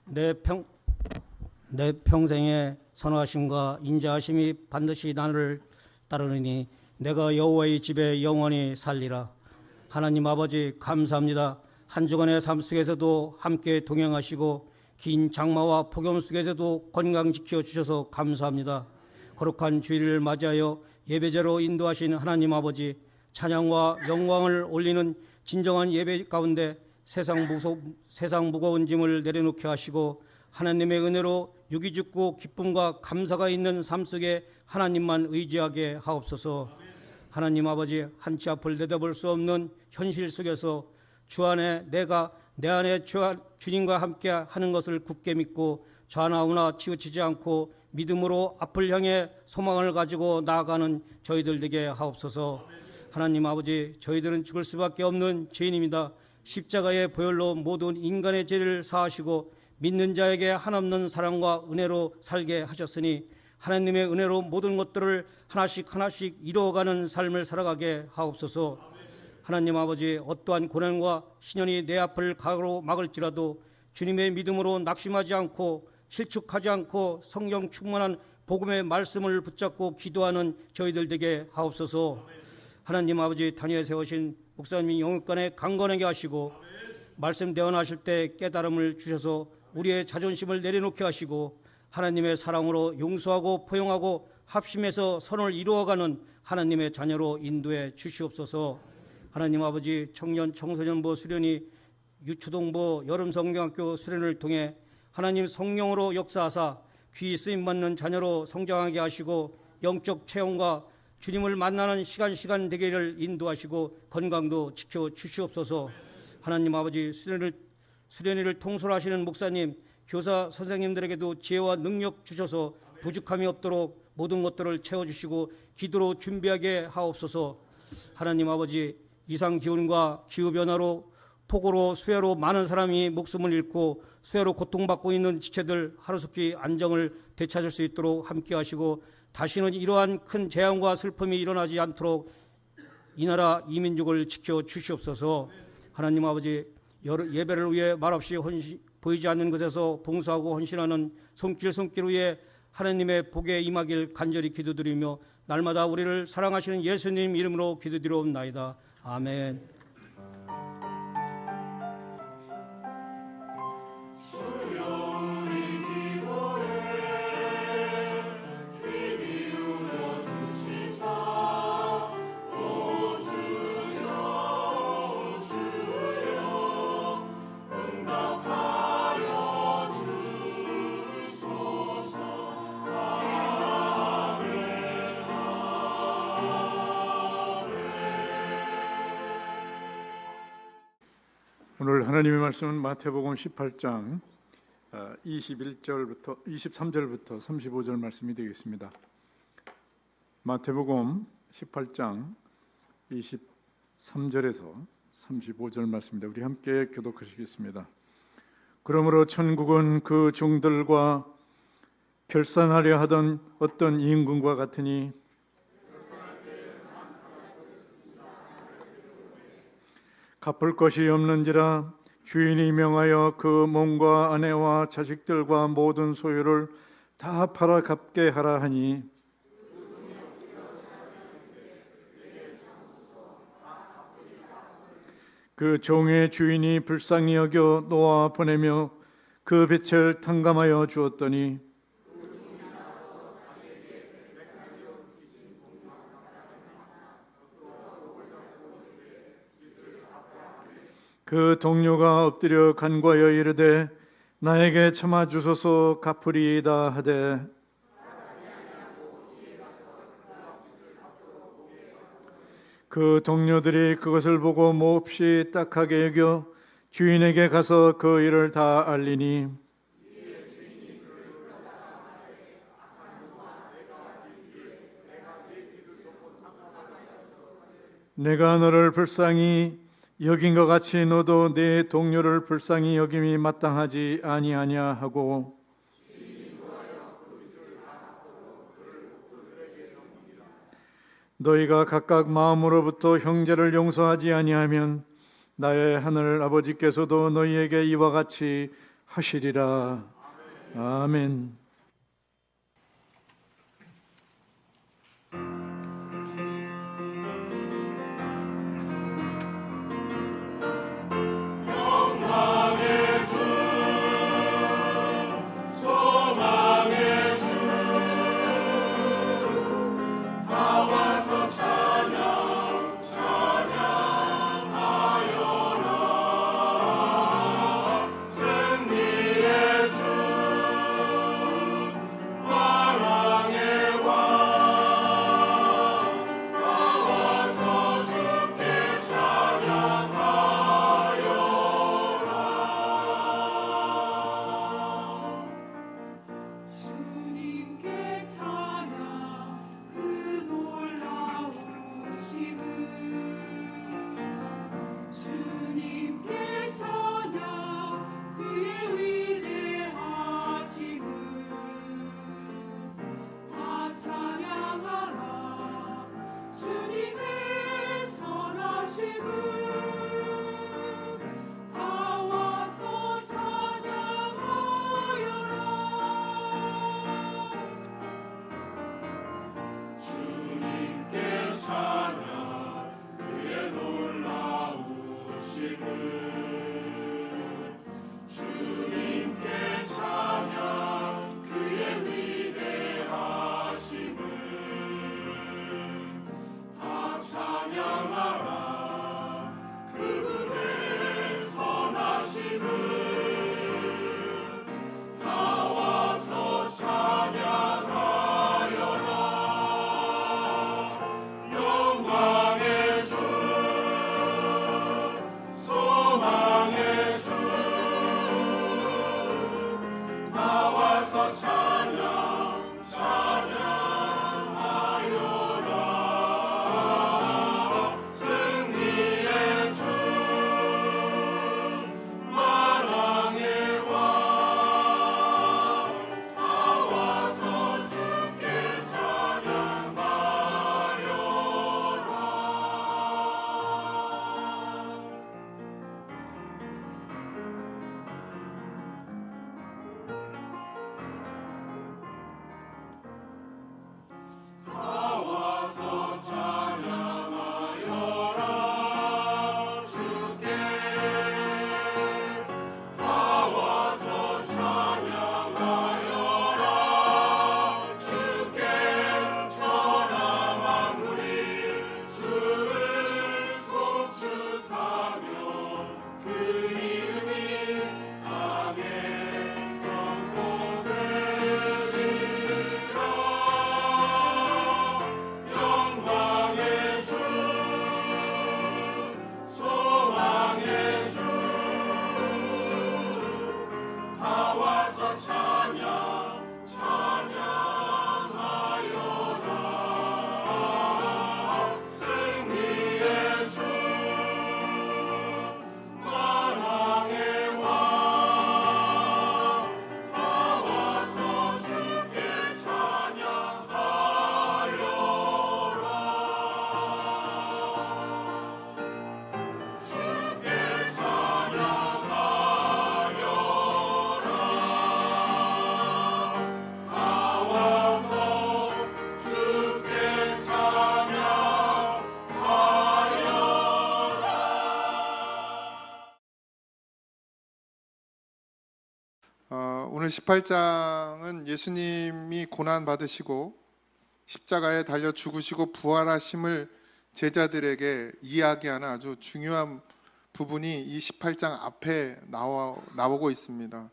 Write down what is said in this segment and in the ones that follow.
내 평생에 선하심과 인자하심이 반드시 나를 따르느니 내가 여호와의 집에 영원히 살리라. 하나님 아버지 감사합니다. 한 주간의 삶 속에서도 함께 동행하시고 긴 장마와 폭염 속에서도 건강 지켜주셔서 감사합니다. 거룩한 주일을 맞이하여 예배제로 인도하신 하나님 아버지, 찬양과 영광을 올리는 진정한 예배 가운데 세상 무거운 짐을 내려놓게 하시고 하나님의 은혜로 유기죽고 기쁨과 감사가 있는 삶 속에 하나님만 의지하게 하옵소서. 하나님 아버지, 한치 앞을 내다볼 수 없는 현실 속에서 주 안에 내 안에 주님과 함께 하는 것을 굳게 믿고 좌나우나 치우치지 않고 믿음으로 앞을 향해 소망을 가지고 나아가는 저희들 되게 하옵소서. 하나님 아버지, 저희들은 죽을 수밖에 없는 죄인입니다. 십자가의 보혈로 모든 인간의 죄를 사하시고 믿는 자에게 한없는 사랑과 은혜로 살게 하셨으니 하나님의 은혜로 모든 것들을 하나씩 이루어가는 삶을 살아가게 하옵소서. 하나님 아버지, 어떠한 고난과 시련이 내 앞을 가로막을지라도 주님의 믿음으로 낙심하지 않고 실축하지 않고 성령 충만한 복음의 말씀을 붙잡고 기도하는 저희들 되게 하옵소서. 하나님 아버지, 단위에 세우신 목사님이 영육간에 강건하게 하시고 말씀 대언하실 때 깨달음을 주셔서 우리의 자존심을 내려놓게 하시고 하나님의 사랑으로 용서하고 포용하고 합심해서 선을 이루어가는 하나님의 자녀로 인도해 주시옵소서. 하나님 아버지, 청년 청소년부 수련이 유초동부 여름성경학교 수련을 통해 하나님 성령으로 역사하사 귀 쓰임받는 자녀로 성장하게 하시고 영적 체험과 주님을 만나는 시간 되기를 인도하시고 건강도 지켜 주시옵소서. 하나님 아버지, 수련회를 통솔하시는 목사님, 교사 선생님들에게도 지혜와 능력 주셔서 부족함이 없도록 모든 것들을 채워주시고 기도로 준비하게 하옵소서. 하나님 아버지, 이상기온과 기후변화로 폭우로 수해로 많은 사람이 목숨을 잃고 수해로 고통받고 있는 지체들 하루속히 안정을 되찾을 수 있도록 함께 하시고 다시는 이러한 큰 재앙과 슬픔이 일어나지 않도록 이 나라 이 민족을 지켜 주시옵소서. 하나님 아버지, 예배를 위해 말없이 보이지 않는 것에서 봉사하고 헌신하는 손길 위에 하나님의 복에 임하길 간절히 기도드리며 날마다 우리를 사랑하시는 예수님 이름으로 기도드리옵나이다. 아멘. 오늘 하나님의 말씀은 마태복음 18장 23절부터 35절 말씀이 되겠습니다. 마태복음 18장 23절에서 35절 말씀입니다. 우리 함께 교독하시겠습니다. 그러므로 천국은 그 종들과 결산하려 하던 어떤 임금과 같으니 갚을 것이 없는지라 주인이 명하여 그 몸과 아내와 자식들과 모든 소유를 다 팔아 갚게 하라 하니 그 종의 주인이 불쌍히 여겨 놓아 보내며 그 빚을 탕감하여 주었더니 그 동료가 엎드려 간구하여 이르되 나에게 참아 주소서 갚으리이다 하되 그 동료들이 그것을 보고 몹시 딱하게 여겨 주인에게 가서 그 일을 다 알리니 내가 너를 불쌍히 여긴 것 같이 너도 내 동료를 불쌍히 여김이 마땅하지 아니하냐 하고 너희가 각각 마음으로부터 형제를 용서하지 아니하면 나의 하늘 아버지께서도 너희에게 이와 같이 하시리라. 아멘. 주님께 찬양 그 놀라우심을 주님께 찬양 그의 위대하심을 다 찬양하라 주님의 선하심을 다 와서 찬양하여라 주님께 찬양 그의 놀라우심을 주님께 찬양 그의 위대하심을 다 찬양하라 그분의 선하심을 다 와서 찬양하여라 영광의 주 소망의 주 다 와서 찬양 찬양하여라 승리의 주 만왕의 왕 다 와서 주께 찬양하여라 다 와서 찬양하여라 주께 다 와서 찬양하여라 주께 천하 만물이 주를 송축하며 그 이름이 땅에 선포되리라 영광의 주 소망의 주 다 와서 찬양 찬양하여라 승리의 주 만왕의 왕 다 와서 주께 찬양하여라 주께 찬양하여라 다 와서 주께 찬양하여라 오늘 18장은 예수님이 고난 받으시고 십자가에 달려 죽으시고 부활하심을 제자들에게 이야기하는 아주 중요한 부분이 이 18장 앞에 나오고 있습니다.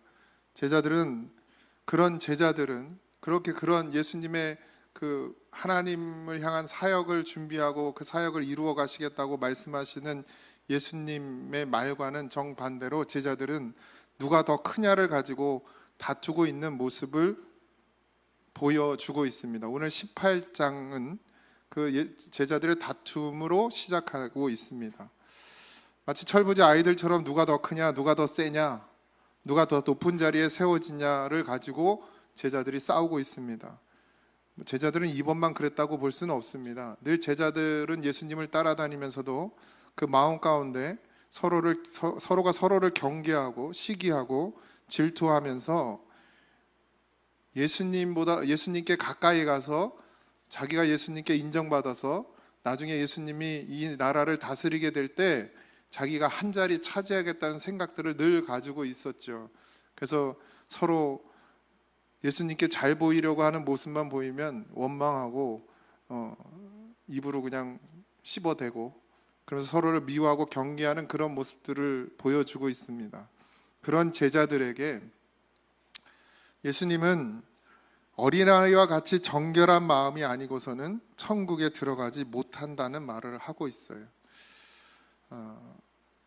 그런 제자들은 그렇게 그런 예수님의 그 하나님을 향한 사역을 준비하고 그 사역을 이루어 가시겠다고 말씀하시는 예수님의 말과는 정반대로 제자들은 누가 더 크냐를 가지고 다투고 있는 모습을 보여주고 있습니다. 오늘 18장은 그 제자들의 다툼으로 시작하고 있습니다. 마치 철부지 아이들처럼 누가 더 크냐, 누가 더 세냐, 누가 더 높은 자리에 세워지냐를 가지고 제자들이 싸우고 있습니다. 제자들은 이번만 그랬다고 볼 수는 없습니다. 늘 제자들은 예수님을 따라다니면서도 그 마음 가운데 서로가 서로를 경계하고 시기하고 질투하면서 예수님께 가까이 가서 자기가 예수님께 인정받아서 나중에 예수님이 이 나라를 다스리게 될 때 자기가 한 자리 차지하겠다는 생각들을 늘 가지고 있었죠. 그래서 서로 예수님께 잘 보이려고 하는 모습만 보이면 원망하고 입으로 그냥 씹어대고 그래서 서로를 미워하고 경계하는 그런 모습들을 보여주고 있습니다. 그런 제자들에게 예수님은 어린아이와 같이 정결한 마음이 아니고서는 천국에 들어가지 못한다는 말을 하고 있어요.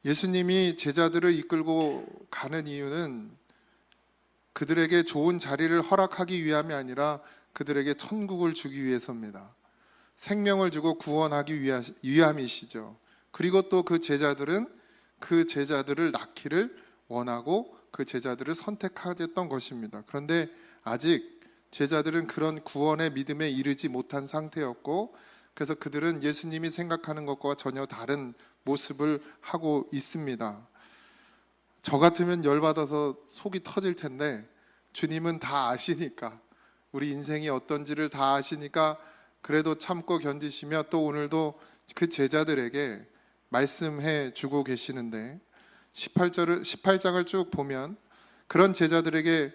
예수님이 제자들을 이끌고 가는 이유는 그들에게 좋은 자리를 허락하기 위함이 아니라 그들에게 천국을 주기 위해서입니다. 생명을 주고 구원하기 위함이시죠. 그리고 또 그 제자들은 그 제자들을 낳기를 원하고 그 제자들을 선택하였던 것입니다. 그런데 아직 제자들은 그런 구원의 믿음에 이르지 못한 상태였고 그래서 그들은 예수님이 생각하는 것과 전혀 다른 모습을 하고 있습니다. 저 같으면 열받아서 속이 터질 텐데 주님은 다 아시니까 우리 인생이 어떤지를 다 아시니까 그래도 참고 견디시며 또 오늘도 그 제자들에게 말씀해 주고 계시는데 18장을 쭉 보면 그런 제자들에게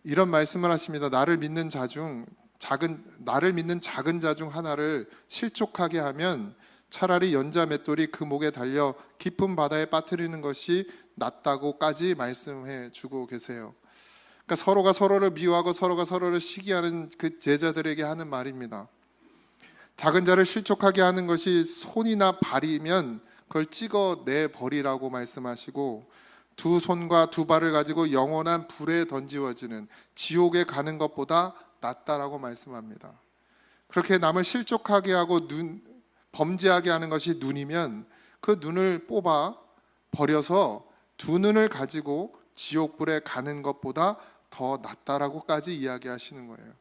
이런 말씀을 하십니다. 나를 믿는 자 중 작은 자 중 하나를 실족하게 하면 차라리 연자 맷돌이 그 목에 달려 깊은 바다에 빠뜨리는 것이 낫다고까지 말씀해 주고 계세요. 그러니까 서로가 서로를 미워하고 서로가 서로를 시기하는 그 제자들에게 하는 말입니다. 작은 자를 실족하게 하는 것이 손이나 발이면 그걸 찍어내 버리라고 말씀하시고 두 손과 두 발을 가지고 영원한 불에 던지워지는 지옥에 가는 것보다 낫다라고 말씀합니다. 그렇게 남을 실족하게 하고 범죄하게 하는 것이 눈이면 그 눈을 뽑아 버려서 두 눈을 가지고 지옥불에 가는 것보다 더 낫다라고까지 이야기하시는 거예요.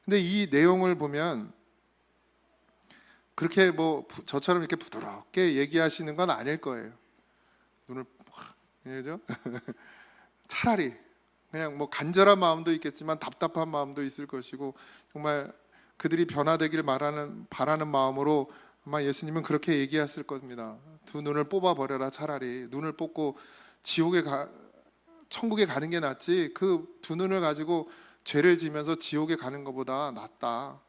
근데 이 내용을 보면 그렇게 뭐 저처럼 이렇게 부드럽게 얘기하시는 건 아닐 거예요. 눈을 그죠? 차라리 그냥 뭐 간절한 마음도 있겠지만 답답한 마음도 있을 것이고 정말 그들이 변화되기를 바라는 마음으로 아마 예수님은 그렇게 얘기했을 겁니다. 두 눈을 뽑아 버려라. 차라리 눈을 뽑고 천국에 가는 게 낫지 그 두 눈을 가지고 죄를 지면서 지옥에 가는 것보다 낫다.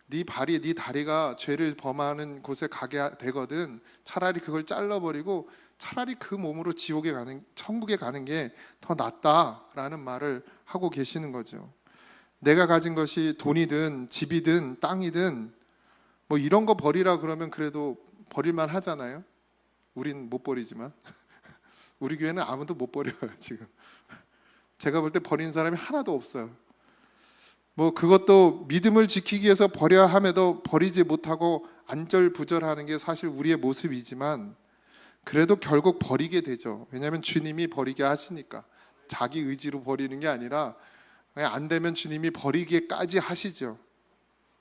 네 발이 네 다리가 죄를 범하는 곳에 가게 되거든. 차라리 그걸 잘라버리고 차라리 그 몸으로 천국에 가는 게 더 낫다라는 말을 하고 계시는 거죠. 내가 가진 것이 돈이든 집이든 땅이든 뭐 이런 거 버리라 그러면 그래도 버릴만 하잖아요. 우린 못 버리지만 우리 교회는 아무도 못 버려요. 지금 제가 볼 때 버린 사람이 하나도 없어요. 뭐 그것도 믿음을 지키기 위해서 버려야 함에도 버리지 못하고 안절부절하는 게 사실 우리의 모습이지만 그래도 결국 버리게 되죠. 왜냐하면 주님이 버리게 하시니까. 자기 의지로 버리는 게 아니라 그냥 안 되면 주님이 버리기까지 하시죠.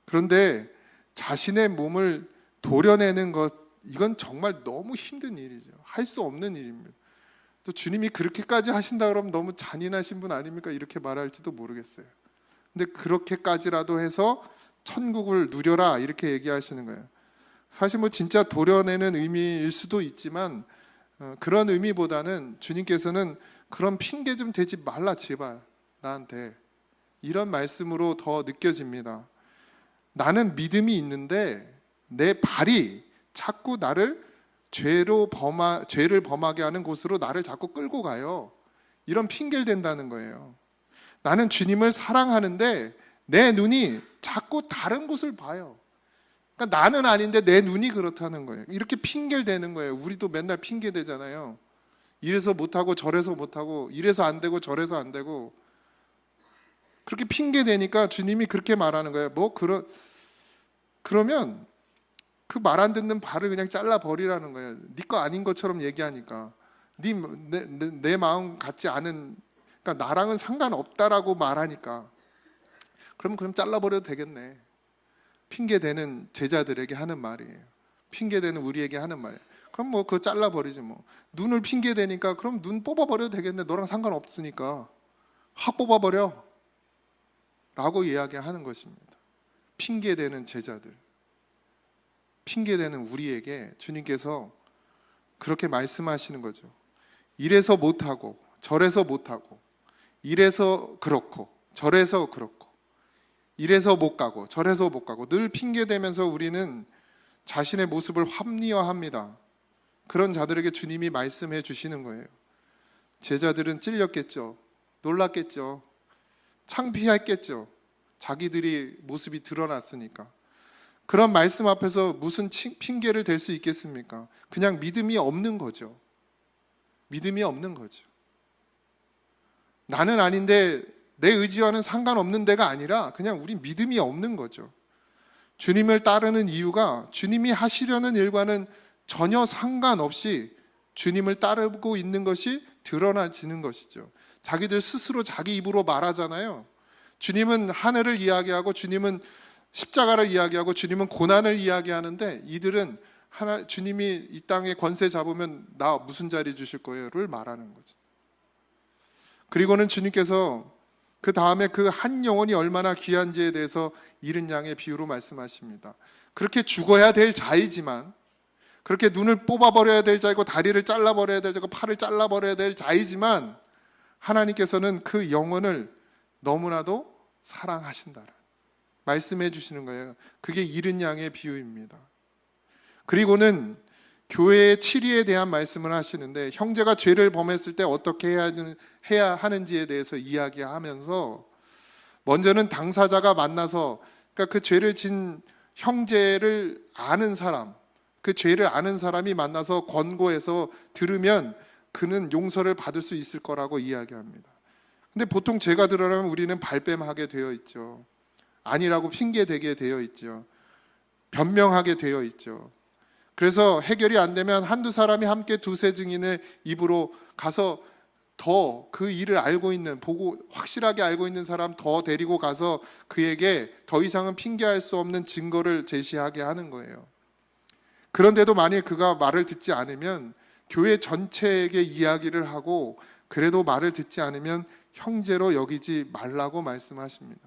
그런데 자신의 몸을 도려내는 것 이건 정말 너무 힘든 일이죠. 할 수 없는 일입니다. 또 주님이 그렇게까지 하신다 그러면 너무 잔인하신 분 아닙니까? 이렇게 말할지도 모르겠어요. 근데 그렇게까지라도 해서 천국을 누려라 이렇게 얘기하시는 거예요. 사실 뭐 진짜 도려내는 의미일 수도 있지만 그런 의미보다는 주님께서는 그런 핑계 좀 대지 말라 제발 나한테 이런 말씀으로 더 느껴집니다. 나는 믿음이 있는데 내 발이 자꾸 나를 죄를 범하게 하는 곳으로 나를 자꾸 끌고 가요. 이런 핑계를 댄다는 거예요. 나는 주님을 사랑하는데 내 눈이 자꾸 다른 곳을 봐요. 그러니까 나는 아닌데 내 눈이 그렇다는 거예요. 이렇게 핑계를 대는 거예요. 우리도 맨날 핑계 대잖아요. 이래서 못하고 저래서 못하고 이래서 안 되고 저래서 안 되고 그렇게 핑계 대니까 주님이 그렇게 말하는 거예요. 그러면 그 말 안 듣는 발을 그냥 잘라 버리라는 거예요. 네 거 아닌 것처럼 얘기하니까 내 마음 같지 않은 그러니까 나랑은 상관없다라고 말하니까 그럼 잘라버려도 되겠네. 핑계대는 제자들에게 하는 말이에요. 핑계대는 우리에게 하는 말이에요. 그럼 뭐 그거 잘라버리지 뭐. 눈을 핑계 대니까 그럼 눈 뽑아버려도 되겠네. 너랑 상관없으니까 확 뽑아버려 라고 이야기하는 것입니다. 핑계대는 제자들, 핑계대는 우리에게 주님께서 그렇게 말씀하시는 거죠. 이래서 못하고 저래서 못하고, 이래서 그렇고 저래서 그렇고, 이래서 못 가고 저래서 못 가고, 늘 핑계대면서 우리는 자신의 모습을 합리화합니다. 그런 자들에게 주님이 말씀해 주시는 거예요. 제자들은 찔렸겠죠. 놀랐겠죠. 창피했겠죠. 자기들이 모습이 드러났으니까. 그런 말씀 앞에서 무슨 핑계를 댈 수 있겠습니까? 그냥 믿음이 없는 거죠. 믿음이 없는 거죠. 나는 아닌데 내 의지와는 상관없는 데가 아니라 그냥 우리 믿음이 없는 거죠. 주님을 따르는 이유가 주님이 하시려는 일과는 전혀 상관없이 주님을 따르고 있는 것이 드러나지는 것이죠. 자기들 스스로 자기 입으로 말하잖아요. 주님은 하늘을 이야기하고 주님은 십자가를 이야기하고 주님은 고난을 이야기하는데, 이들은 주님이 이 땅에 권세 잡으면 나 무슨 자리 주실 거예요를 말하는 거죠. 그리고는 주님께서 그 다음에 그 한 영혼이 얼마나 귀한지에 대해서 이른 양의 비유로 말씀하십니다. 그렇게 죽어야 될 자이지만, 그렇게 눈을 뽑아버려야 될 자이고 다리를 잘라버려야 될 자이고 팔을 잘라버려야 될 자이지만, 하나님께서는 그 영혼을 너무나도 사랑하신다라 말씀해 주시는 거예요. 그게 이른 양의 비유입니다. 그리고는 교회의 치리에 대한 말씀을 하시는데, 형제가 죄를 범했을 때 어떻게 해야 하는지에 대해서 이야기하면서, 먼저는 당사자가 만나서, 그러니까 그 죄를 진 형제를 아는 사람, 그 죄를 아는 사람이 만나서 권고해서 들으면 그는 용서를 받을 수 있을 거라고 이야기합니다. 근데 보통 죄가 드러나면 우리는 발뺌하게 되어 있죠. 아니라고 핑계대게 되어 있죠. 변명하게 되어 있죠. 그래서 해결이 안 되면 한두 사람이 함께 두세 증인의 입으로 가서 더 그 일을 알고 있는, 보고 확실하게 알고 있는 사람 더 데리고 가서 그에게 더 이상은 핑계할 수 없는 증거를 제시하게 하는 거예요. 그런데도 만일 그가 말을 듣지 않으면 교회 전체에게 이야기를 하고, 그래도 말을 듣지 않으면 형제로 여기지 말라고 말씀하십니다.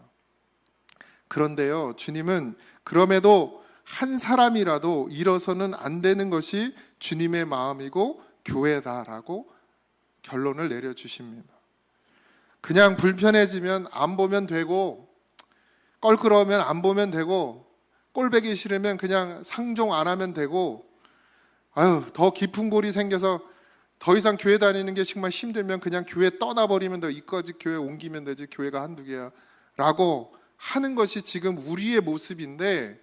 그런데요, 주님은 그럼에도 한 사람이라도 잃어서는 안 되는 것이 주님의 마음이고 교회다라고 결론을 내려주십니다. 그냥 불편해지면 안 보면 되고, 껄끄러우면 안 보면 되고, 꼴배기 싫으면 그냥 상종 안 하면 되고, 더 깊은 골이 생겨서 더 이상 교회 다니는 게 정말 힘들면 그냥 교회 떠나버리면 돼. 이까지 교회 옮기면 되지, 교회가 한두 개야 라고 하는 것이 지금 우리의 모습인데,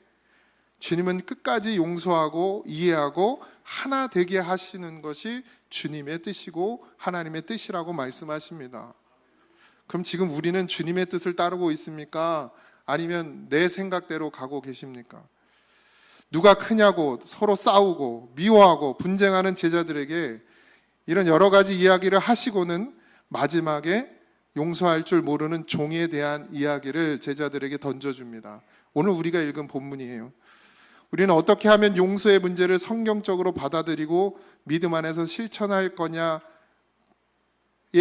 주님은 끝까지 용서하고 이해하고 하나 되게 하시는 것이 주님의 뜻이고 하나님의 뜻이라고 말씀하십니다. 그럼 지금 우리는 주님의 뜻을 따르고 있습니까? 아니면 내 생각대로 가고 계십니까? 누가 크냐고 서로 싸우고 미워하고 분쟁하는 제자들에게 이런 여러 가지 이야기를 하시고는 마지막에 용서할 줄 모르는 종에 대한 이야기를 제자들에게 던져줍니다. 오늘 우리가 읽은 본문이에요. 우리는 어떻게 하면 용서의 문제를 성경적으로 받아들이고 믿음 안에서 실천할 거냐에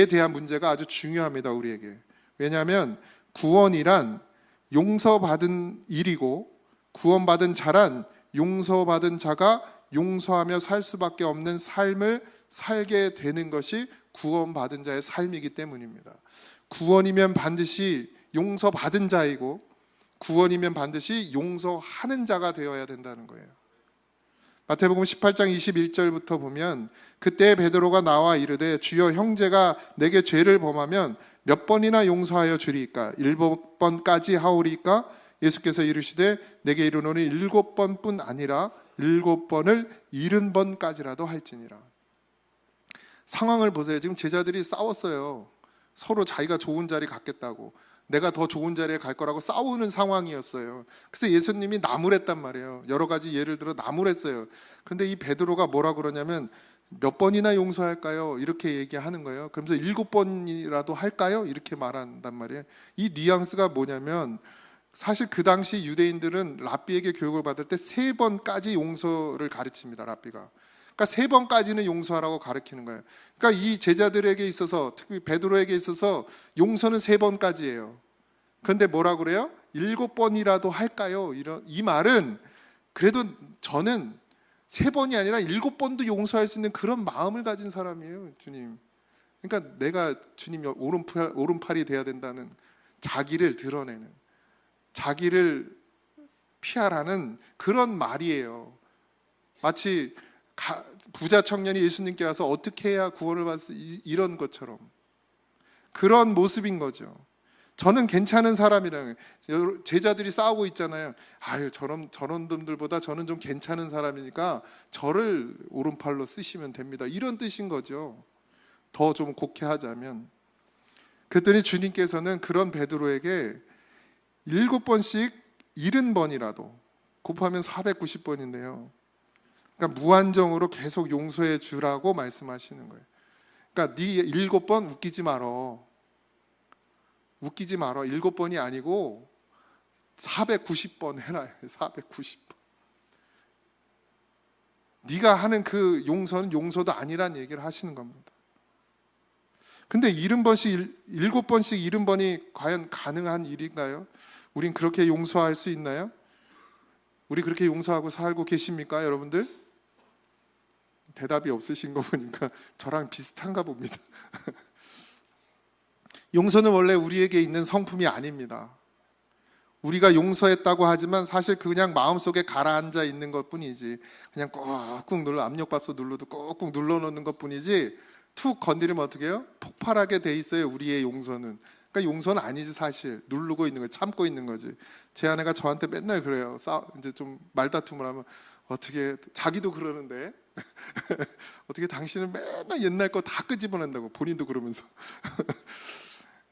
대한 문제가 아주 중요합니다, 우리에게. 왜냐하면 구원이란 용서받은 일이고, 구원받은 자란 용서받은 자가 용서하며 살 수밖에 없는 삶을 살게 되는 것이 구원받은 자의 삶이기 때문입니다. 구원이면 반드시 용서받은 자이고, 구원이면 반드시 용서하는 자가 되어야 된다는 거예요. 마태복음 18장 21절부터 보면, 그때 베드로가 나와 이르되 주여, 형제가 내게 죄를 범하면 몇 번이나 용서하여 주리이까? 7번까지 하오리이까? 예수께서 이르시되 내게 이르노니 7번뿐 아니라 7번을 70번까지라도 할지니라. 상황을 보세요. 지금 제자들이 싸웠어요. 서로 자기가 좋은 자리 갖겠다고, 내가 더 좋은 자리에 갈 거라고 싸우는 상황이었어요. 그래서 예수님이 나무랬단 말이에요. 여러 가지 예를 들어 나무랬어요. 그런데 이 베드로가 뭐라 그러냐면, 몇 번이나 용서할까요? 이렇게 얘기하는 거예요. 그러면서 7번이라도 할까요? 이렇게 말한단 말이에요. 이 뉘앙스가 뭐냐면, 사실 그 당시 유대인들은 랍비에게 교육을 받을 때 3번까지 용서를 가르칩니다. 랍비가. 그러니까 3번까지는 용서하라고 가르치는 거예요. 그러니까 이 제자들에게 있어서, 특히 베드로에게 있어서 용서는 3번까지예요. 그런데 뭐라 그래요? 7번이라도 할까요? 이 말은 그래도 저는 3번이 아니라 7번도 용서할 수 있는 그런 마음을 가진 사람이에요, 주님. 그러니까 내가 주님 오른팔이 돼야 된다는, 자기를 드러내는, 자기를 피하라는 그런 말이에요. 마치 부자 청년이 예수님께 와서 어떻게 해야 구원을 받을 수, 이런 것처럼 그런 모습인 거죠. 저는 괜찮은 사람이라는 거예요. 제자들이 싸우고 있잖아요. 아유, 저런 분들보다 저는 좀 괜찮은 사람이니까 저를 오른팔로 쓰시면 됩니다, 이런 뜻인 거죠. 더 좀 곡해하자면. 그랬더니 주님께서는 그런 베드로에게 7번씩 70번이라도 곱하면 490번인데요. 그러니까 무한정으로 계속 용서해 주라고 말씀하시는 거예요. 그러니까 네 7번 웃기지 말어. 웃기지 말어. 7번이 아니고 490번 해라. 490번. 네가 하는 그 용서는 용서도 아니란 얘기를 하시는 겁니다. 근데 70번씩 7번씩 70번이 과연 가능한 일인가요? 우린 그렇게 용서할 수 있나요? 우리 그렇게 용서하고 살고 계십니까, 여러분들? 대답이 없으신 거 보니까 저랑 비슷한가 봅니다. 용서는 원래 우리에게 있는 성품이 아닙니다. 우리가 용서했다고 하지만 사실 그냥 마음속에 가라앉아 있는 것뿐이지, 그냥 꾹꾹 눌러, 압력밥솥 눌러도 꾹꾹 눌러놓는 것뿐이지, 툭 건드리면 어떻게 해요? 폭발하게 돼 있어요, 우리의 용서는. 그러니까 용서는 아니지, 사실. 누르고 있는 거, 참고 있는 거지. 제 아내가 저한테 맨날 그래요. 이제 좀 말다툼을 하면, 어떻게, 자기도 그러는데 어떻게 당신은 맨날 옛날 거 다 끄집어낸다고, 본인도 그러면서.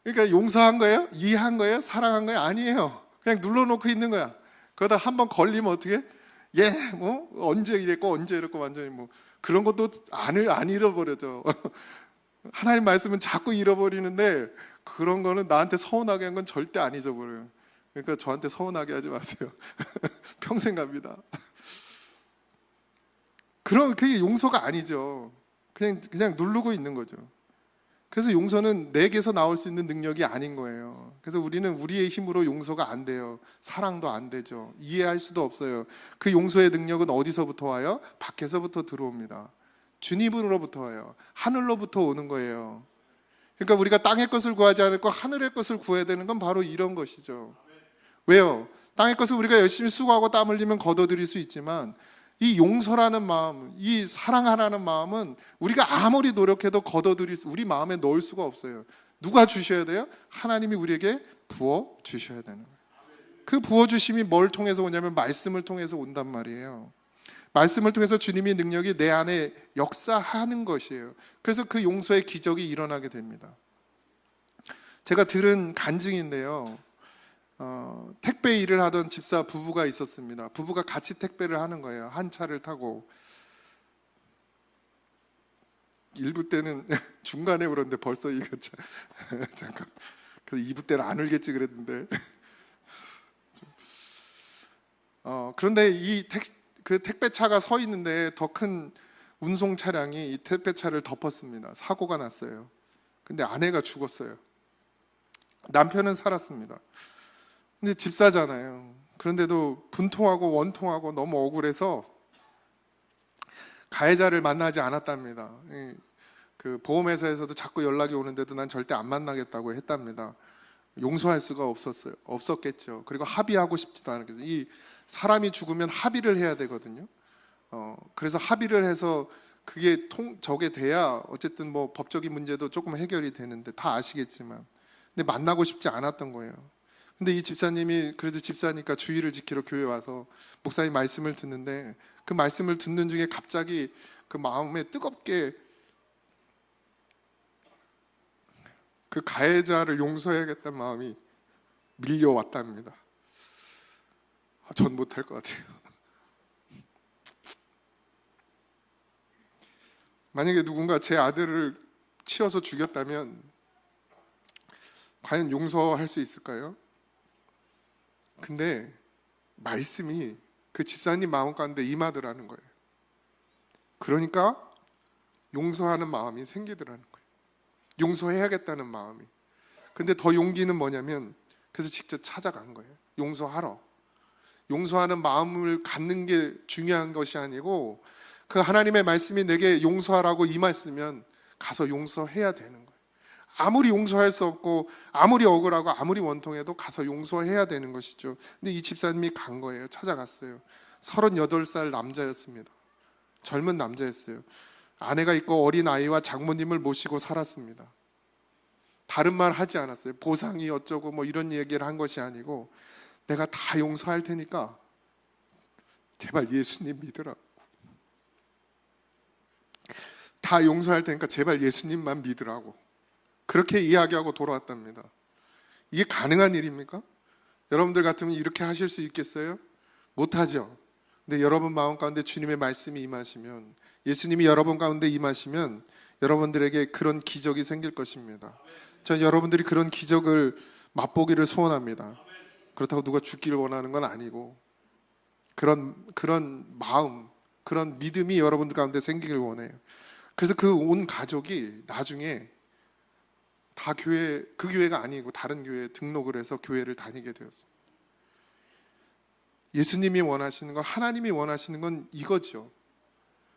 그러니까 용서한 거예요? 이해한 거예요? 사랑한 거예요? 아니에요. 그냥 눌러놓고 있는 거야. 그러다 한번 걸리면 어떻게? 뭐 언제 이랬고 언제 이랬고, 완전히 뭐 그런 것도 안 잃어버려져. 하나님 말씀은 자꾸 잃어버리는데, 그런 거는 나한테 서운하게 한 건 절대 안 잊어버려요. 그러니까 저한테 서운하게 하지 마세요. 평생 갑니다. 그게 용서가 아니죠. 그냥 누르고 있는 거죠. 그래서 용서는 내게서 나올 수 있는 능력이 아닌 거예요. 그래서 우리는 우리의 힘으로 용서가 안 돼요. 사랑도 안 되죠. 이해할 수도 없어요. 그 용서의 능력은 어디서부터 와요? 밖에서부터 들어옵니다. 주님으로부터 와요. 하늘로부터 오는 거예요. 그러니까 우리가 땅의 것을 구하지 않고 하늘의 것을 구해야 되는 건 바로 이런 것이죠. 왜요? 땅의 것을 우리가 열심히 수고하고 땀 흘리면 거둬들일 수 있지만, 이 용서라는 마음, 이 사랑하라는 마음은 우리가 아무리 노력해도 우리 마음에 넣을 수가 없어요. 누가 주셔야 돼요? 하나님이 우리에게 부어 주셔야 되는 거예요. 그 부어 주심이 뭘 통해서 오냐면 말씀을 통해서 온단 말이에요. 말씀을 통해서 주님의 능력이 내 안에 역사하는 것이에요. 그래서 그 용서의 기적이 일어나게 됩니다. 제가 들은 간증인데요. 택배 일을 하던 집사 부부가 있었습니다. 부부가 같이 택배를 하는 거예요. 한 차를 타고. 1부 때는 중간에 울었는데 벌써 이거 잠깐. 그래서 2부 때는 안 울겠지 그랬는데. 그런데 그 택배차가 서 있는데 더 큰 운송 차량이 이 택배차를 덮었습니다. 사고가 났어요. 근데 아내가 죽었어요. 남편은 살았습니다. 근데 집사잖아요. 그런데도 분통하고 원통하고 너무 억울해서 가해자를 만나지 않았답니다. 그 보험회사에서도 자꾸 연락이 오는데도 난 절대 안 만나겠다고 했답니다. 용서할 수가 없었겠죠. 그리고 합의하고 싶지도 않았겠죠. 이 사람이 죽으면 합의를 해야 되거든요. 그래서 합의를 해서 그게 저게 돼야 어쨌든 뭐 법적인 문제도 조금 해결이 되는데, 다 아시겠지만, 근데 만나고 싶지 않았던 거예요. 근데 이 집사님이 그래도 집사니까 주의를 지키러 교회 와서 목사님 말씀을 듣는데, 그 말씀을 듣는 중에 갑자기 그 마음에 뜨겁게 그 가해자를 용서해야겠다는 마음이 밀려왔답니다. 전 못할 것 같아요. 만약에 누군가 제 아들을 치어서 죽였다면 과연 용서할 수 있을까요? 근데 말씀이 그 집사님 마음 가운데 임하더라는 거예요. 그러니까 용서하는 마음이 생기더라는 거예요. 용서해야겠다는 마음이. 근데 더 용기는 뭐냐면 그래서 직접 찾아간 거예요. 용서하러. 용서하는 마음을 갖는 게 중요한 것이 아니고 그 하나님의 말씀이 내게 용서하라고 임했으면 가서 용서해야 되는 거예요. 아무리 용서할 수 없고 아무리 억울하고 아무리 원통해도 가서 용서해야 되는 것이죠. 근데 이 집사님이 간 거예요. 찾아갔어요. 38살 남자였습니다. 젊은 남자였어요. 아내가 있고 어린 아이와 장모님을 모시고 살았습니다. 다른 말 하지 않았어요. 보상이 어쩌고 뭐 이런 얘기를 한 것이 아니고 내가 다 용서할 테니까 제발 예수님 믿으라고. 다 용서할 테니까 제발 예수님만 믿으라고. 그렇게 이야기하고 돌아왔답니다. 이게 가능한 일입니까? 여러분들 같으면 이렇게 하실 수 있겠어요? 못하죠. 근데 여러분 마음 가운데 주님의 말씀이 임하시면, 예수님이 여러분 가운데 임하시면 여러분들에게 그런 기적이 생길 것입니다. 전 여러분들이 그런 기적을 맛보기를 소원합니다. 그렇다고 누가 죽기를 원하는 건 아니고 그런 마음, 그런 믿음이 여러분들 가운데 생기길 원해요. 그래서 그 온 가족이 나중에 다 그 교회가 아니고 다른 교회에 등록을 해서 교회를 다니게 되었습니다. 예수님이 원하시는 건, 하나님이 원하시는 건 이거죠.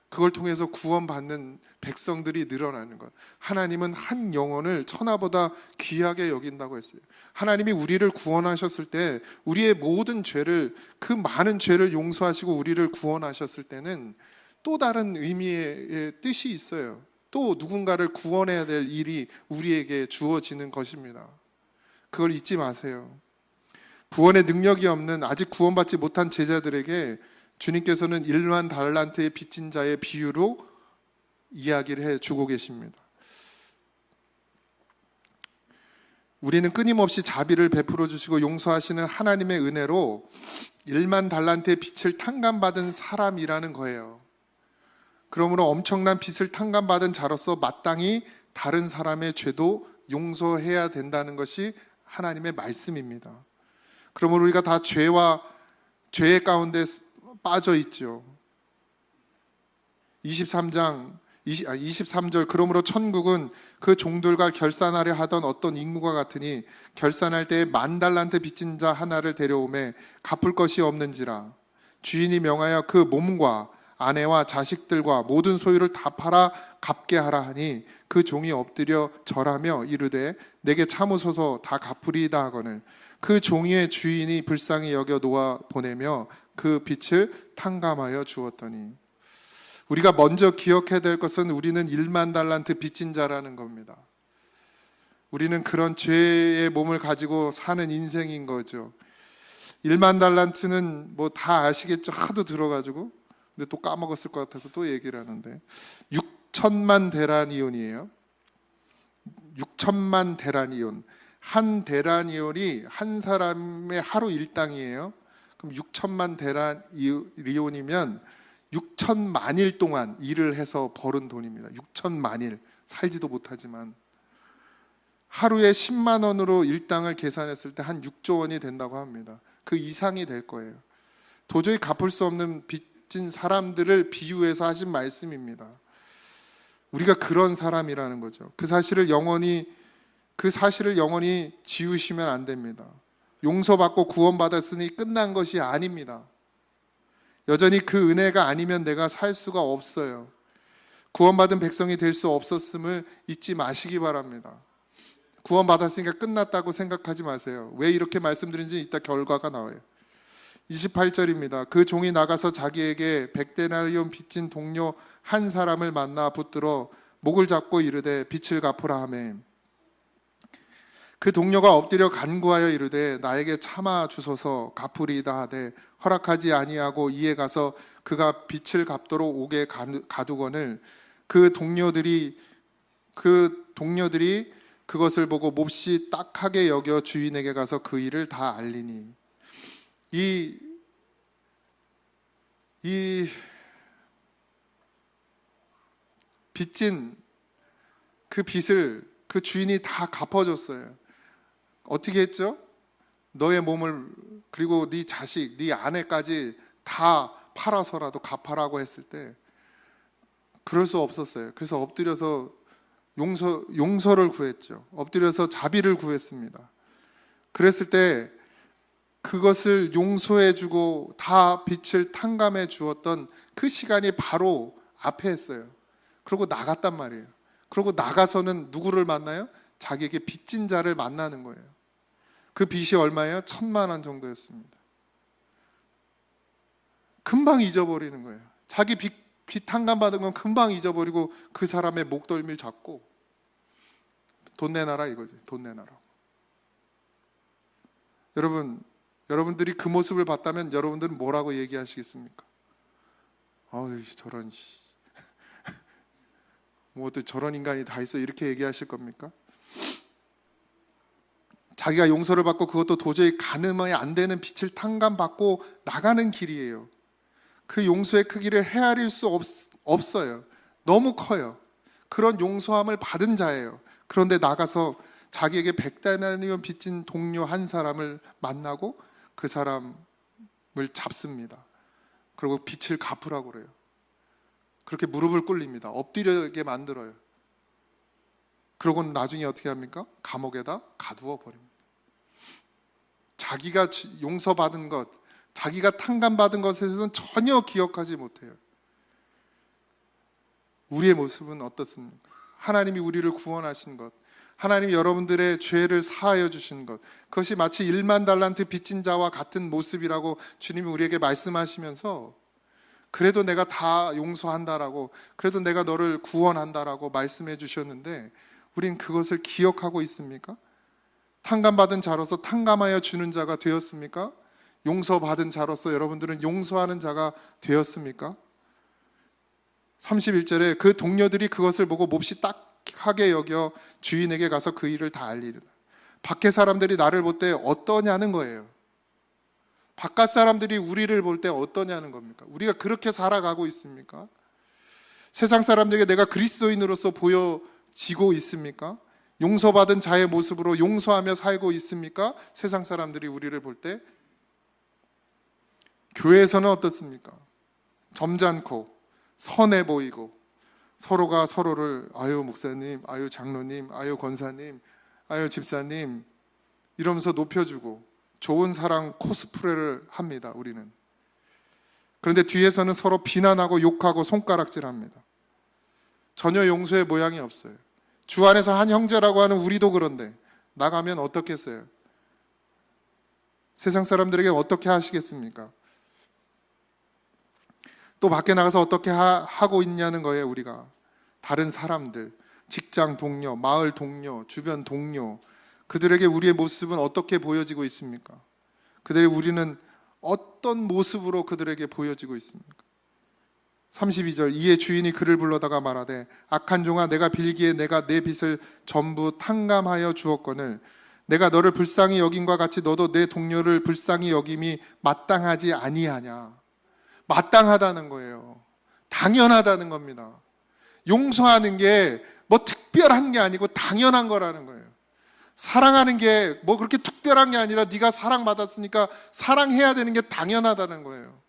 그걸 통해서 구원받는 백성들이 늘어나는 것. 하나님은 한 영혼을 천하보다 귀하게 여긴다고 했어요. 하나님이 우리를 구원하셨을 때 우리의 모든 죄를, 그 많은 죄를 용서하시고 우리를 구원하셨을 때는 또 다른 의미의 뜻이 있어요. 또 누군가를 구원해야 될 일이 우리에게 주어지는 것입니다. 그걸 잊지 마세요. 구원의 능력이 없는, 아직 구원받지 못한 제자들에게 주님께서는 1만 달란트의 빚진 자의 비유로 이야기를 해주고 계십니다. 우리는 끊임없이 자비를 베풀어 주시고 용서하시는 하나님의 은혜로 1만 달란트의 빚을 탕감받은 사람이라는 거예요. 그러므로 엄청난 빚을 탕감받은 자로서 마땅히 다른 사람의 죄도 용서해야 된다는 것이 하나님의 말씀입니다. 그러므로 우리가 다 죄 가운데 빠져 있죠. 23절, 그러므로 천국은 그 종들과 결산하려 하던 어떤 인구가 같으니 결산할 때에 10,000달란트 빚진 자 하나를 데려오매 갚을 것이 없는지라. 주인이 명하여 그 몸과 아내와 자식들과 모든 소유를 다 팔아 갚게 하라 하니 그 종이 엎드려 절하며 이르되 내게 참으소서 다 갚으리이다 하거늘 그 종의 주인이 불쌍히 여겨 놓아 보내며 그 빚을 탕감하여 주었더니. 우리가 먼저 기억해야 될 것은 우리는 1만 달란트 빚진 자라는 겁니다. 우리는 그런 죄의 몸을 가지고 사는 인생인 거죠. 1만 달란트는 뭐 다 아시겠죠. 하도 들어가지고. 근데 또 까먹었을 것 같아서 또 얘기를 하는데 6천만 데라니온이에요. 6천만 데라니온. 한 데라니온이 한 사람의 하루 일당이에요. 그럼 6천만 데라니온이면 6천만일 동안 일을 해서 벌은 돈입니다. 6천만일. 살지도 못하지만 하루에 10만 원으로 일당을 계산했을 때 한 6조 원이 된다고 합니다. 그 이상이 될 거예요. 도저히 갚을 수 없는 빚진 사람들을 비유해서 하신 말씀입니다. 우리가 그런 사람이라는 거죠. 그 사실을 영원히 지우시면 안 됩니다. 용서받고 구원받았으니 끝난 것이 아닙니다. 여전히 그 은혜가 아니면 내가 살 수가 없어요. 구원받은 백성이 될 수 없었음을 잊지 마시기 바랍니다. 구원받았으니까 끝났다고 생각하지 마세요. 왜 이렇게 말씀드린지 이따 결과가 나와요. 28절입니다. 그 종이 나가서 자기에게 100데나리온 빚진 동료 한 사람을 만나 붙들어 목을 잡고 이르되 빚을 갚으라 하매 그 동료가 엎드려 간구하여 이르되 나에게 참아 주소서 갚으리이다 하되 허락하지 아니하고 이에 가서 그가 빚을 갚도록 옥에 가두거늘 그 동료들이 그것을 보고 몹시 딱하게 여겨 주인에게 가서 그 일을 다 알리니. 이 빚진 그 빚을 그 주인이 다 갚아줬어요. 어떻게 했죠? 너의 몸을 그리고 네 자식, 네 아내까지 다 팔아서라도 갚아라고 했을 때 그럴 수 없었어요. 그래서 엎드려서 용서를 구했죠. 엎드려서 자비를 구했습니다. 그랬을 때 그것을 용서해주고 다 빛을 탕감해 주었던 그 시간이 바로 앞에 했어요. 그러고 나갔단 말이에요. 그러고 나가서는 누구를 만나요? 자기에게 빚진 자를 만나는 거예요. 그 빚이 얼마예요? 1,000만 원 정도였습니다. 금방 잊어버리는 거예요. 자기 빚 탕감 받은 건 금방 잊어버리고 그 사람의 목덜미를 잡고 돈 내놔라 이거지. 돈 내놔라. 여러분들이 그 모습을 봤다면 여러분들은 뭐라고 얘기하시겠습니까? 저런 뭐 또 저런 인간이 다 있어 이렇게 얘기하실 겁니까? 자기가 용서를 받고 그것도 도저히 가늠이 안 되는 빛을 탕감받고 나가는 길이에요. 그 용서의 크기를 헤아릴 수 없어요. 너무 커요. 그런 용서함을 받은 자예요. 그런데 나가서 자기에게 100데나리온 빚진 동료 한 사람을 만나고 그 사람을 잡습니다. 그리고 빚을 갚으라고 그래요. 그렇게 무릎을 꿇립니다. 엎드리게 만들어요. 그러고는 나중에 어떻게 합니까? 감옥에다 가두어 버립니다. 자기가 용서받은 것, 자기가 탕감받은 것에 대해서는 전혀 기억하지 못해요. 우리의 모습은 어떻습니까? 하나님이 우리를 구원하신 것, 하나님이 여러분들의 죄를 사하여 주신 것, 그것이 마치 1만 달란트 빚진 자와 같은 모습이라고 주님이 우리에게 말씀하시면서 그래도 내가 다 용서한다라고, 그래도 내가 너를 구원한다라고 말씀해 주셨는데 우린 그것을 기억하고 있습니까? 탕감받은 자로서 탕감하여 주는 자가 되었습니까? 용서받은 자로서 여러분들은 용서하는 자가 되었습니까? 31절에 그 동료들이 그것을 보고 몹시 딱하게 여겨 주인에게 가서 그 일을 다 알리리라. 밖에 사람들이 나를 볼 때 어떠냐는 거예요. 바깥 사람들이 우리를 볼 때 어떠냐는 겁니까? 우리가 그렇게 살아가고 있습니까? 세상 사람들에게 내가 그리스도인으로서 보여지고 있습니까? 용서받은 자의 모습으로 용서하며 살고 있습니까? 세상 사람들이 우리를 볼 때. 교회에서는 어떻습니까? 점잖고 선해 보이고 서로가 서로를 아유 목사님, 아유 장로님, 아유 권사님, 아유 집사님 이러면서 높여주고 좋은 사랑 코스프레를 합니다. 우리는. 그런데 뒤에서는 서로 비난하고 욕하고 손가락질합니다. 전혀 용서의 모양이 없어요. 주 안에서 한 형제라고 하는 우리도 그런데 나가면 어떻겠어요? 세상 사람들에게 어떻게 하시겠습니까? 또 밖에 나가서 어떻게 하고 있냐는 거예요. 우리가 다른 사람들, 직장 동료, 마을 동료, 주변 동료, 그들에게 우리의 모습은 어떻게 보여지고 있습니까? 우리는 어떤 모습으로 그들에게 보여지고 있습니까? 32절 이에 주인이 그를 불러다가 말하되 악한 종아 내가 빌기에 내가 내 빚을 전부 탕감하여 주었거늘 내가 너를 불쌍히 여김과 같이 너도 내 동료를 불쌍히 여김이 마땅하지 아니하냐. 마땅하다는 거예요. 당연하다는 겁니다. 용서하는 게 뭐 특별한 게 아니고 당연한 거라는 거예요. 사랑하는 게 뭐 그렇게 특별한 게 아니라 네가 사랑받았으니까 사랑해야 되는 게 당연하다는 거예요.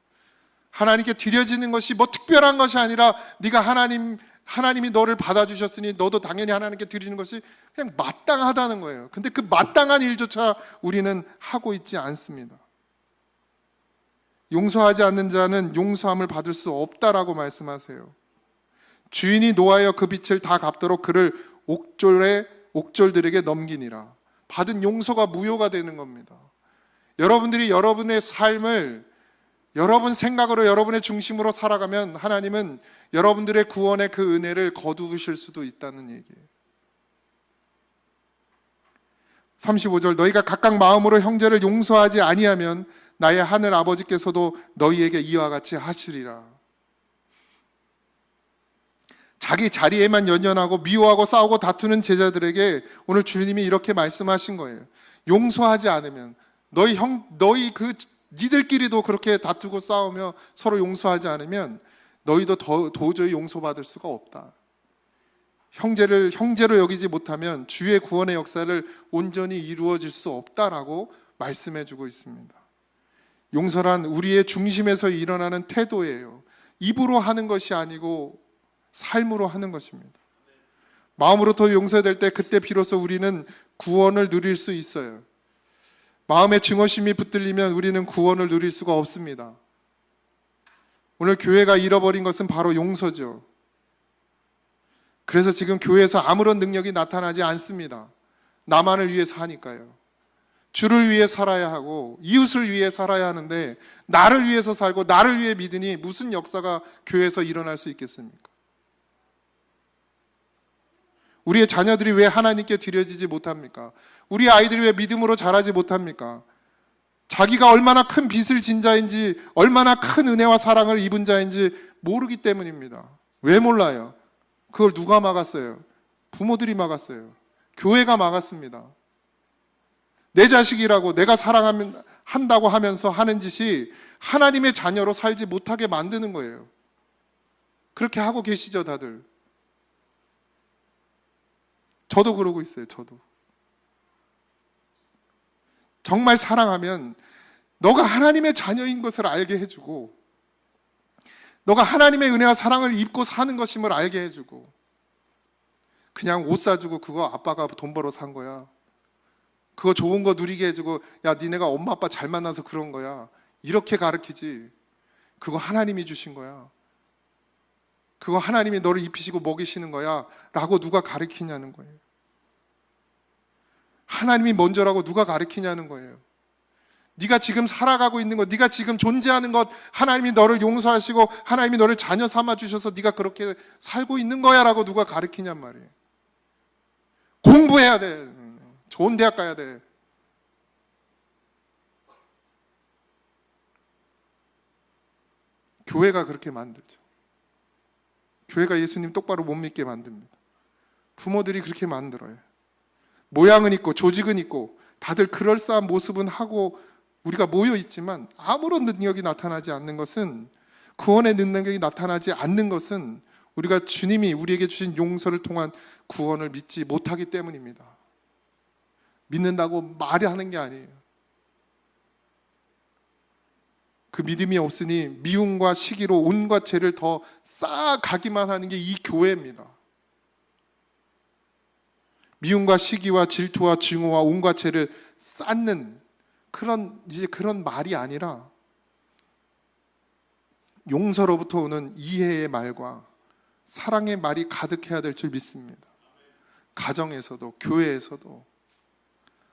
하나님께 드려지는 것이 뭐 특별한 것이 아니라 네가 하나님이 너를 받아주셨으니 너도 당연히 하나님께 드리는 것이 그냥 마땅하다는 거예요. 근데 그 마땅한 일조차 우리는 하고 있지 않습니다. 용서하지 않는 자는 용서함을 받을 수 없다라고 말씀하세요. 주인이 노하여 그 빚을 다 갚도록 그를 옥졸들에게 넘기니라. 받은 용서가 무효가 되는 겁니다. 여러분들이 여러분의 삶을 여러분 생각으로 여러분의 중심으로 살아가면 하나님은 여러분들의 구원의 그 은혜를 거두실 수도 있다는 얘기예요. 35절 너희가 각각 마음으로 형제를 용서하지 아니하면 나의 하늘 아버지께서도 너희에게 이와 같이 하시리라. 자기 자리에만 연연하고 미워하고 싸우고 다투는 제자들에게 오늘 주님이 이렇게 말씀하신 거예요. 용서하지 않으면 니들끼리도 그렇게 다투고 싸우며 서로 용서하지 않으면 너희도 도저히 용서받을 수가 없다. 형제를 형제로 여기지 못하면 주의 구원의 역사를 온전히 이루어질 수 없다라고 말씀해 주고 있습니다. 용서란 우리의 중심에서 일어나는 태도예요. 입으로 하는 것이 아니고 삶으로 하는 것입니다. 마음으로부터 용서될 때 그때 비로소 우리는 구원을 누릴 수 있어요. 마음의 증오심이 붙들리면 우리는 구원을 누릴 수가 없습니다. 오늘 교회가 잃어버린 것은 바로 용서죠. 그래서 지금 교회에서 아무런 능력이 나타나지 않습니다. 나만을 위해 사니까요. 주를 위해 살아야 하고 이웃을 위해 살아야 하는데 나를 위해서 살고 나를 위해 믿으니 무슨 역사가 교회에서 일어날 수 있겠습니까? 우리의 자녀들이 왜 하나님께 드려지지 못합니까? 우리 아이들이 왜 믿음으로 자라지 못합니까? 자기가 얼마나 큰 빚을 진 자인지, 얼마나 큰 은혜와 사랑을 입은 자인지 모르기 때문입니다. 왜 몰라요? 그걸 누가 막았어요? 부모들이 막았어요. 교회가 막았습니다. 내 자식이라고 내가 사랑한다고 하면서 하는 짓이 하나님의 자녀로 살지 못하게 만드는 거예요. 그렇게 하고 계시죠, 다들? 저도 그러고 있어요, 저도. 정말 사랑하면 너가 하나님의 자녀인 것을 알게 해주고, 너가 하나님의 은혜와 사랑을 입고 사는 것임을 알게 해주고, 그냥 옷 사주고 그거 아빠가 돈 벌어 산 거야, 그거 좋은 거 누리게 해주고, 야 니네가 엄마 아빠 잘 만나서 그런 거야, 이렇게 가르치지. 그거 하나님이 주신 거야, 그거 하나님이 너를 입히시고 먹이시는 거야 라고 누가 가르치냐는 거예요. 하나님이 먼저라고 누가 가르치냐는 거예요. 네가 지금 살아가고 있는 것, 네가 지금 존재하는 것, 하나님이 너를 용서하시고 하나님이 너를 자녀 삼아 주셔서 네가 그렇게 살고 있는 거야 라고 누가 가르치냔 말이에요. 공부해야 돼, 좋은 대학 가야 돼. 교회가 그렇게 만들죠. 교회가 예수님 똑바로 못 믿게 만듭니다. 부모들이 그렇게 만들어요. 모양은 있고 조직은 있고 다들 그럴싸한 모습은 하고 우리가 모여 있지만 아무런 능력이 나타나지 않는 것은, 구원의 능력이 나타나지 않는 것은 우리가 주님이 우리에게 주신 용서를 통한 구원을 믿지 못하기 때문입니다. 믿는다고 말이 하는 게 아니에요. 그 믿음이 없으니 미움과 시기로 온갖 죄를 더 쌓아가기만 하는 게 이 교회입니다. 미움과 시기와 질투와 증오와 온갖 죄를 쌓는 그런 말이 아니라 용서로부터 오는 이해의 말과 사랑의 말이 가득해야 될 줄 믿습니다. 가정에서도 교회에서도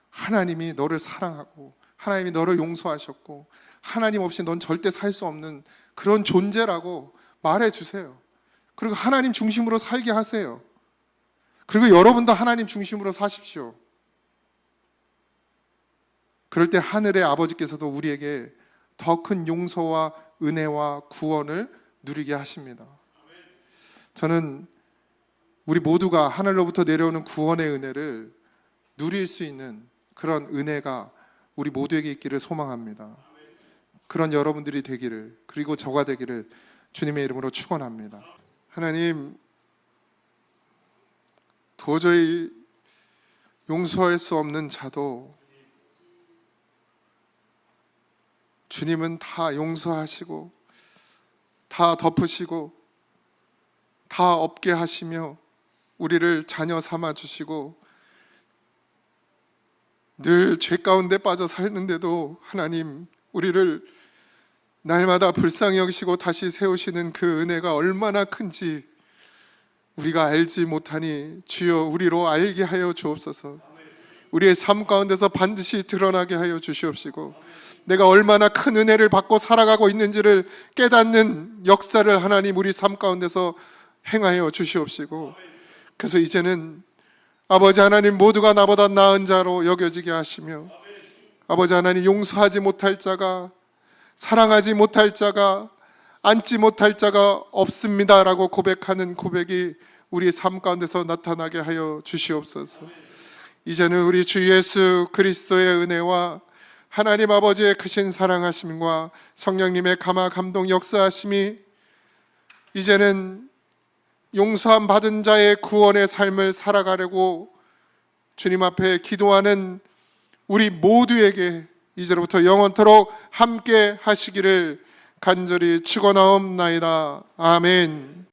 하나님이 너를 사랑하고 하나님이 너를 용서하셨고 하나님 없이 넌 절대 살 수 없는 그런 존재라고 말해 주세요. 그리고 하나님 중심으로 살게 하세요. 그리고 여러분도 하나님 중심으로 사십시오. 그럴 때 하늘의 아버지께서도 우리에게 더 큰 용서와 은혜와 구원을 누리게 하십니다. 저는 우리 모두가 하늘로부터 내려오는 구원의 은혜를 누릴 수 있는 그런 은혜가 우리 모두에게 있기를 소망합니다. 그런 여러분들이 되기를, 그리고 저가 되기를 주님의 이름으로 축원합니다. 하나님, 도저히 용서할 수 없는 자도 주님은 다 용서하시고 다 덮으시고 다 없게 하시며 우리를 자녀 삼아 주시고, 늘 죄 가운데 빠져 살는데도 하나님 우리를 날마다 불쌍히 여기시고 다시 세우시는 그 은혜가 얼마나 큰지 우리가 알지 못하니 주여 우리로 알게 하여 주옵소서. 우리의 삶 가운데서 반드시 드러나게 하여 주시옵시고, 내가 얼마나 큰 은혜를 받고 살아가고 있는지를 깨닫는 역사를 하나님 우리 삶 가운데서 행하여 주시옵시고, 그래서 이제는 아버지 하나님 모두가 나보다 나은 자로 여겨지게 하시며, 아버지 하나님 용서하지 못할 자가, 사랑하지 못할 자가, 앉지 못할 자가 없습니다라고 고백하는 고백이 우리의 삶 가운데서 나타나게 하여 주시옵소서. 이제는 우리 주 예수 그리스도의 은혜와 하나님 아버지의 크신 사랑하심과 성령님의 감화 감동 역사하심이 이제는 용서함 받은 자의 구원의 삶을 살아가려고 주님 앞에 기도하는 우리 모두에게 이제로부터 영원토록 함께 하시기를 간절히 축원하옵나이다. 아멘.